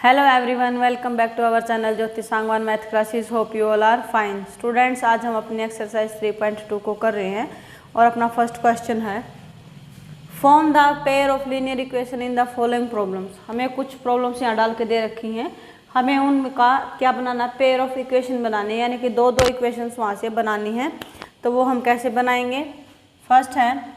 Hello everyone, welcome back to our channel Jyoti Sangwan math classes. Hope you all are fine. Students, आज हम अपनी exercise 3.2 को कर रहे हैं और अपना फर्स्ट क्वेश्चन है form the pair of linear equation in the following problems. हमें कुछ प्रॉब्लम्स यहाँ डाल के दे रखी हैं, हमें उनका क्या बनाना, पेयर ऑफ इक्वेशन बनाने, यानी कि दो इक्वेशंस वहाँ से बनानी है। तो वो हम कैसे बनाएंगे? फर्स्ट है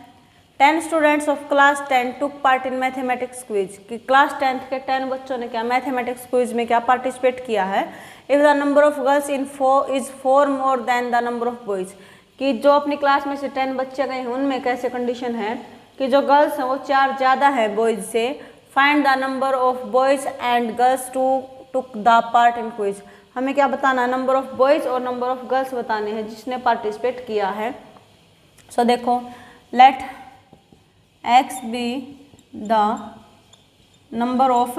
10 students of class 10 took part in mathematics quiz, कि क्लास 10th के 10 बच्चों ने क्या मैथमेटिक्स क्विज में क्या पार्टिसिपेट किया है। If the number of girls in is 4 more than the number of boys, कि जो अपनी क्लास में से 10 बच्चे गए हैं उनमें कैसे कंडीशन है कि जो गर्ल्स हैं वो 4 ज़्यादा है बॉयज से। Find the number of boys and girls took the part in quiz. हमें क्या बताना, नंबर ऑफ बॉयज और नंबर ऑफ गर्ल्स बताने हैं जिसने पार्टिसिपेट किया है। सो देखो, let x be the number of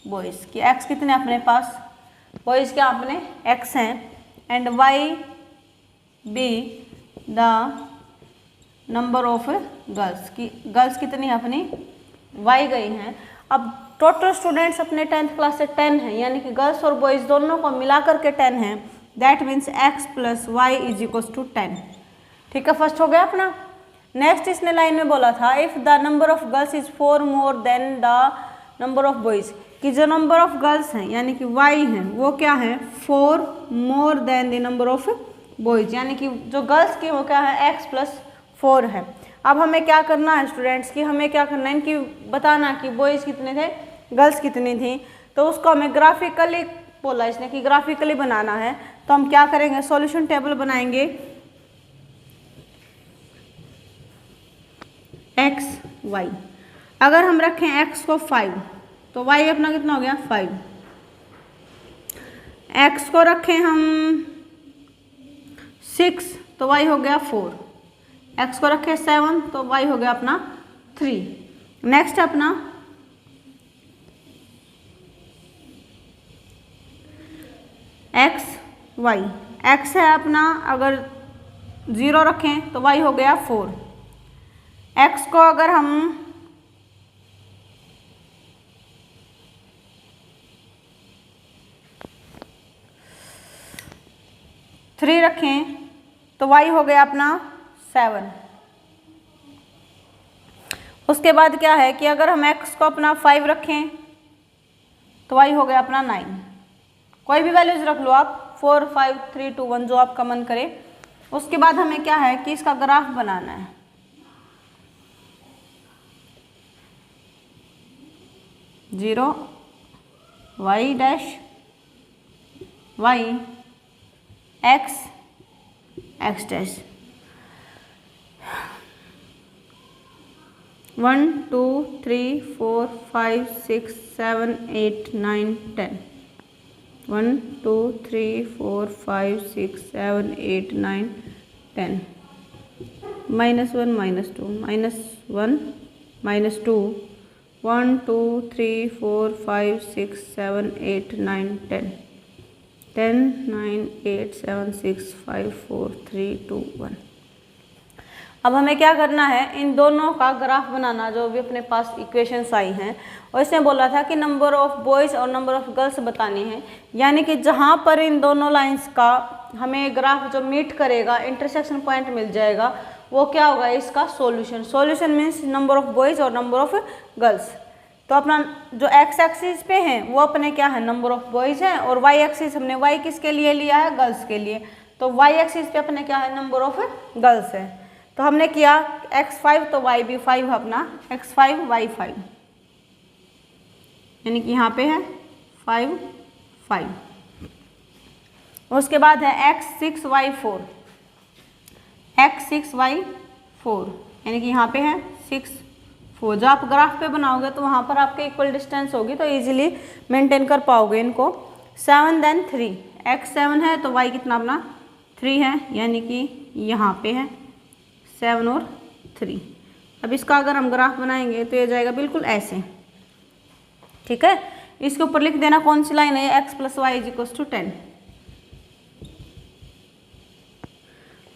boys, कि x कितने अपने पास, बॉयज़ क्या अपने x हैं, and y B the number of girls, की गर्ल्स कितनी है अपनी y गई हैं। अब टोटल स्टूडेंट्स अपने 10th क्लास से 10 हैं, यानी कि गर्ल्स और बॉयज़ दोनों को मिला करके 10 हैं। That means x plus Y is equals to 10। ठीक है, फर्स्ट हो गया अपना। नेक्स्ट इसने लाइन में बोला था if the number of girls is 4 more than the number of boys, कि जो नंबर ऑफ गर्ल्स हैं यानी कि y हैं वो क्या है 4 more than the number of boys, यानी कि जो गर्ल्स की वो क्या है x प्लस 4 है। अब हमें क्या करना है स्टूडेंट्स, की हमें क्या करना है, इनकी बताना कि बॉयज़ कितने थे, गर्ल्स कितनी थी। तो उसको हमें ग्राफिकली बोला इसने कि ग्राफिकली बनाना है। तो हम क्या करेंगे, सॉल्यूशन टेबल बनाएंगे x y। अगर हम रखें x को 5 तो y अपना कितना हो गया 5। x को रखें हम 6 तो y हो गया 4। x को रखें 7 तो y हो गया अपना 3। नेक्स्ट अपना x y, x है अपना, अगर 0 रखें तो y हो गया 4। x को अगर हम 3 रखें तो y हो गया अपना 7। उसके बाद क्या है कि अगर हम x को अपना 5 रखें तो y हो गया अपना 9। कोई भी वैल्यूज रख लो आप, 4 5 3 2 1 जो आपका मन करे। उसके बाद हमें क्या है कि इसका ग्राफ बनाना है। Zero y dash y x x dash 1 2 3 4 5 6 7 8 9 10 1 2 3 4 5 6 7 8 9 10 -1 -2 -1 -2 1 2 3 4 5 6 7 8 9 10 10 9 8 7 6 5 4 3 2 1। अब हमें क्या करना है, इन दोनों का ग्राफ बनाना जो भी अपने पास इक्वेशंस आई हैं। और इसने बोला था कि नंबर ऑफ बॉयज़ और नंबर ऑफ गर्ल्स बतानी है, यानी कि जहाँ पर इन दोनों लाइंस का हमें ग्राफ जो मीट करेगा, इंटरसेक्शन पॉइंट मिल जाएगा, वो क्या होगा इसका solution. Solution means number of boys और नंबर ऑफ गर्ल्स। तो अपना जो x एक्सिस पे है वो अपने क्या है नंबर ऑफ बॉयज़ है, और y एक्सिस हमने y किसके लिए लिया है, गर्ल्स के लिए। तो y एक्सिस पे अपने क्या है नंबर ऑफ गर्ल्स है। तो हमने किया x5 तो y भी 5 अपना, x5 y5, यानी कि यहाँ पे है 5 5। उसके बाद है x6 y4 x6 y4, यानी कि यहाँ पे है 6 4। जो आप ग्राफ पे बनाओगे तो वहाँ पर आपके इक्वल डिस्टेंस होगी तो इजीली मेंटेन कर पाओगे इनको। 7 देन 3, x7 है तो y कितना अपना 3 है, यानी कि यहाँ पे है 7 और 3। अब इसका अगर हम ग्राफ बनाएंगे तो ये जाएगा बिल्कुल ऐसे। ठीक है, इसके ऊपर लिख देना कौन सी लाइन है, x plus Y is equals to 10।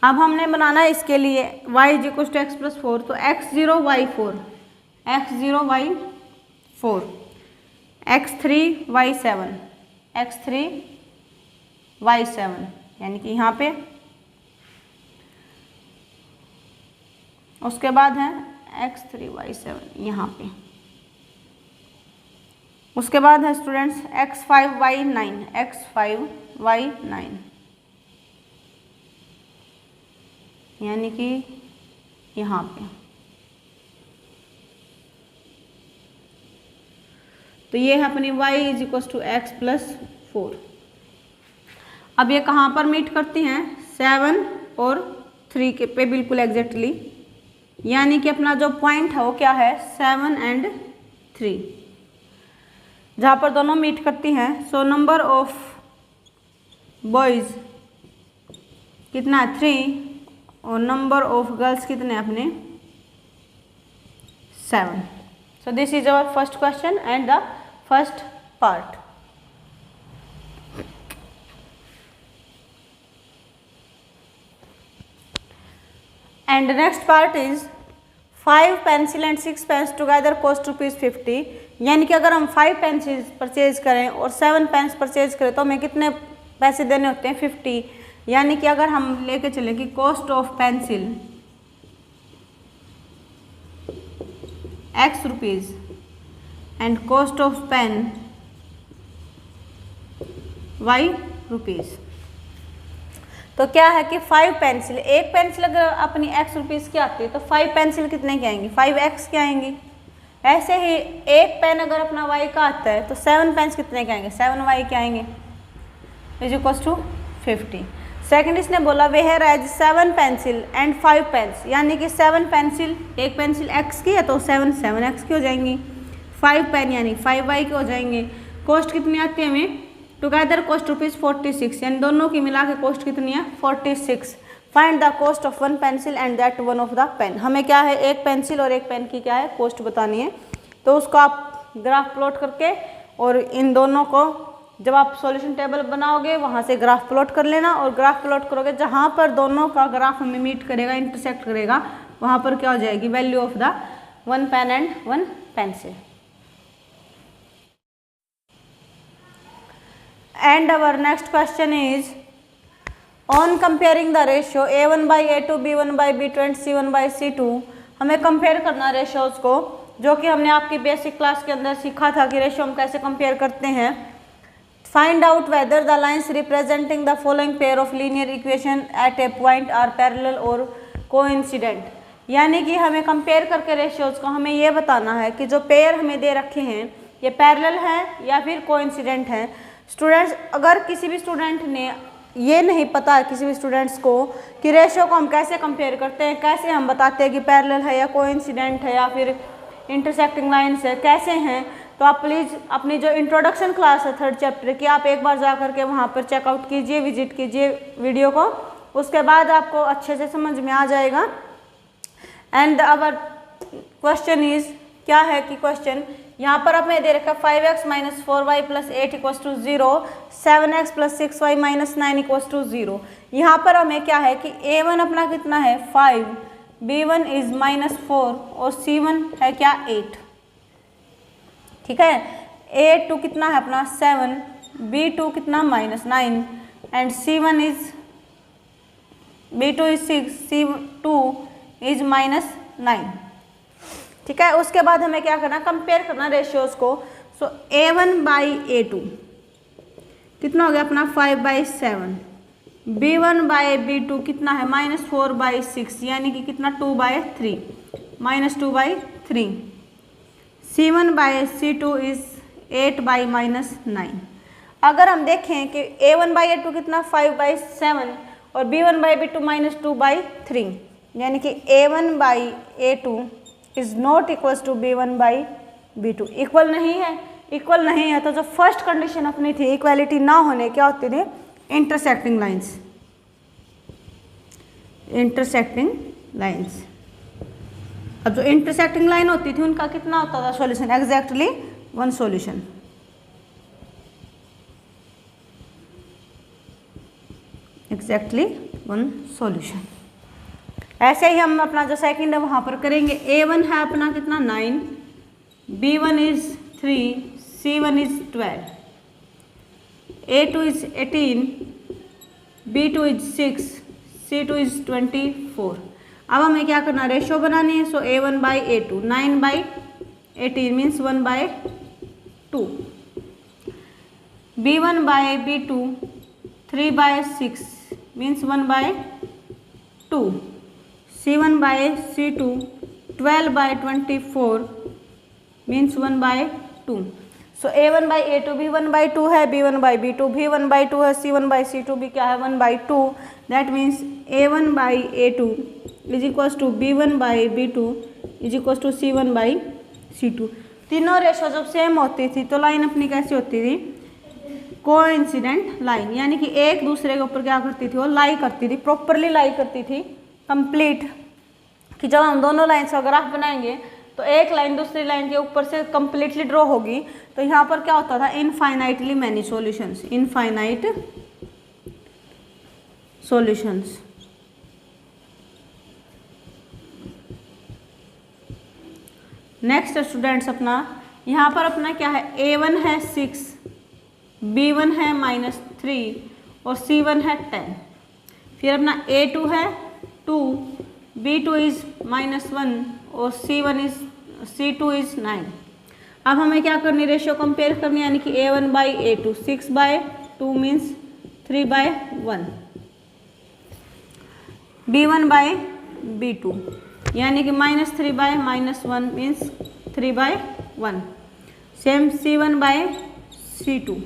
अब हमने बनाना इसके लिए y is equals to X plus 4, तो x0 y4 x0 y4 x3y7 x3y7 यानी कि यहाँ पे, उसके बाद है x3y7 यहाँ पे, उसके बाद है स्टूडेंट्स x5y9 यानी कि यहाँ पे। तो ये है अपनी y = x+4। अब ये कहाँ पर मीट करती हैं? 7 और 3 के पे बिल्कुल एग्जैक्टली, यानी कि अपना जो पॉइंट है वो क्या है? 7 और 3, जहाँ पर दोनों मीट करती हैं। सो नंबर ऑफ बॉयज़ कितना है? 3, और नंबर ऑफ गर्ल्स कितने अपने? 7। So this is our first question and the first part. And next part is 5 pencil and 6 pens together cost ₹50। यानी कि अगर हम 5 पेंसिल परचेज करें और 7 पेन्स परचेज करें तो हमें कितने पैसे देने होते हैं? 50। यानी कि अगर हम लेके चलें कि cost of pencil x rupees and cost of pen y rupees, तो क्या है कि 5 पेंसिल, एक पेंसिल अगर अपनी x रुपीज़ की आती है तो 5 पेंसिल कितने की आएंगी? 5x की आएंगी। ऐसे ही एक पेन अगर अपना y का आता है तो 7 पेन्स कितने के आएंगे? 7y के आएंगे, = 50। सेकंड इसने बोला whereas 7 pencil and 5 pens, यानी कि 7 पेंसिल, एक पेंसिल x की है तो 7x की हो जाएंगी, 5 पेन यानी 5y के हो जाएंगे। कॉस्ट कितनी आती है हमें? टुगेदर कॉस्ट ₹46, यानी दोनों की मिला के कॉस्ट कितनी है? 46। Find the cost of 1 pencil and that one of the pen. हमें क्या है? एक पेंसिल और एक पेन की क्या है? कॉस्ट बतानी है। तो उसको आप ग्राफ प्लॉट करके और इन दोनों को जब आप सॉल्यूशन टेबल बनाओगे वहाँ से ग्राफ प्लॉट कर लेना, और ग्राफ प्लॉट करोगे जहाँ पर दोनों का ग्राफ हमें मीट करेगा, इंटरसेक्ट करेगा, वहाँ पर क्या हो जाएगी? Value of the 1 pen and 1 pencil. And our next question is on comparing the ratio A1/A2, B1/B2 and C1/C2। हमें कंपेयर करना रेशियोज को, जो कि हमने आपकी बेसिक क्लास के अंदर सीखा था कि रेशियो हम कैसे कंपेयर करते हैं। Find out whether the lines representing the following pair of linear equation at a point are parallel और कोइंसिडेंट। यानी कि हमें कंपेयर करके रेशियोज को हमें ये बताना है कि जो पेयर हमें दे रखे हैं ये पैरेलल हैं या फिर कोइंसिडेंट हैं। स्टूडेंट्स, अगर किसी भी स्टूडेंट ने ये नहीं पता है किसी भी स्टूडेंट्स को कि रेशियो को हम कैसे कंपेयर करते हैं, कैसे हम बताते हैं कि पैरेलल है या कोइंसिडेंट है या फिर इंटरसेक्टिंग लाइन्स है, कैसे हैं, तो आप प्लीज़ अपनी जो इंट्रोडक्शन क्लास है 3rd चैप्टर की, आप एक बार जा करके वहाँ पर चेकआउट कीजिए, विजिट कीजिए वीडियो को, उसके बाद आपको अच्छे से समझ में आ जाएगा। एंड अवर क्वेश्चन इज, क्या है कि क्वेश्चन यहाँ पर हमें दे रखा 5x - 4y + 8 = 0, 7x + 6y - 9 = 0। यहाँ पर हमें क्या है कि a1 अपना कितना है? 5, b1 इज -4 और c1 है क्या? 8। ठीक है, a2 कितना है अपना? 7, b2 कितना? -9 and b2 is 6, c2 is -9। ठीक है, उसके बाद हमें क्या करना? कंपेयर करना रेशियोज को। सो a1/a2 कितना हो गया अपना? 5/7। b1/b2 कितना है? -4/6 यानी कि कितना? 2/3, -2/3। c1/c2 is 8/-9। अगर हम देखें कि a1/a2 कितना? 5/7 और b1/b2 -2/3, यानी कि a1/a2 is not equals to b1/b2। Equal नहीं है, इक्वल नहीं है तो जो फर्स्ट कंडीशन अपनी थी इक्वालिटी ना होने, क्या होती थी? Intersecting lines, intersecting lines. अब जो इंटरसेक्टिंग लाइन होती थी उनका कितना होता था solution? Exactly 1 solution. Exactly 1 solution. ऐसे ही हम अपना जो सेकंड है वहाँ पर करेंगे। a1 है अपना कितना? 9, b1 is 3, C1 is 12, A2 is 18, B2 is 6, C2 is 24। अब हमें क्या करना, रेशो बनानी है। सो A1 by A2, 9 by 18 means 1 by 2, B1 by B2 3 by 6 means 1 by 2, C1 by C2 12 by 24 means 1 by 2। So A1 by A2 भी 1 by 2 है, B1 by B2 भी 1 by 2 है, C1 by C2 भी क्या है 1 by 2। That means A1 by A2 is equals to B1 by B2 is equals to C1 by C2। तीनों ratio जब same होती थी तो लाइन अपनी कैसी होती थी, कोइंसिडेंट लाइन, यानी कि एक दूसरे के ऊपर क्या करती थी, वो लाई करती थी, प्रॉपरली लाई करती थी, कंप्लीट। कि जब हम दोनों लाइन का ग्राफ बनाएंगे तो एक लाइन दूसरी लाइन के ऊपर से कंप्लीटली ड्रॉ होगी। तो यहाँ पर क्या होता था, infinitely many solutions, infinite solutions. Next students अपना यहाँ पर अपना क्या है, A1 है 6, B1 है -3 और C1 है 10। फिर अपना A2 है 2, B2 इज -1 और C2 इज 9। अब हमें क्या करनी, रेशियो कंपेयर करनी, यानी कि A1 by A2, 6 by 2 means 3 by 1, B1 by B2 यानी कि -3 by -1 means 3 by 1, same C1 by C2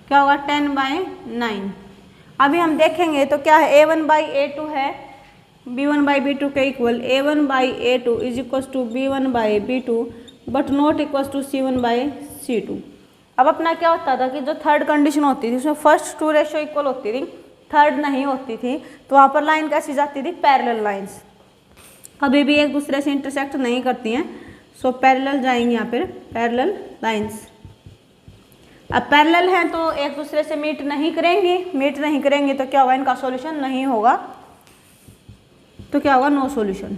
क्या होगा 10 by 9। अभी हम देखेंगे तो क्या है, A1 by A2 है B1 by B2 के equal, A1 by A2 is equals to B1 by B2 but not equals to C1 by C2। अब अपना क्या होता था कि जो थर्ड कंडीशन होती थी उसमें फर्स्ट 2 रेशो इक्वल होती थी, थर्ड नहीं होती थी, तो वहाँ पर लाइन कैसी जाती थी, पैरेलल लाइंस, कभी भी एक दूसरे से इंटरसेक्ट नहीं करती हैं। सो पैरेलल जाएंगे यहाँ पर, पैरेलल लाइंस। अब पैरेलल हैं तो एक दूसरे से मीट नहीं करेंगे तो क्या होगा, इनका सॉल्यूशन नहीं होगा, तो क्या होगा, नो सॉल्यूशन,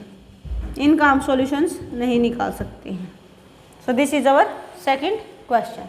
इनका हम सॉल्यूशंस नहीं निकाल सकते हैं। सो this is our second question.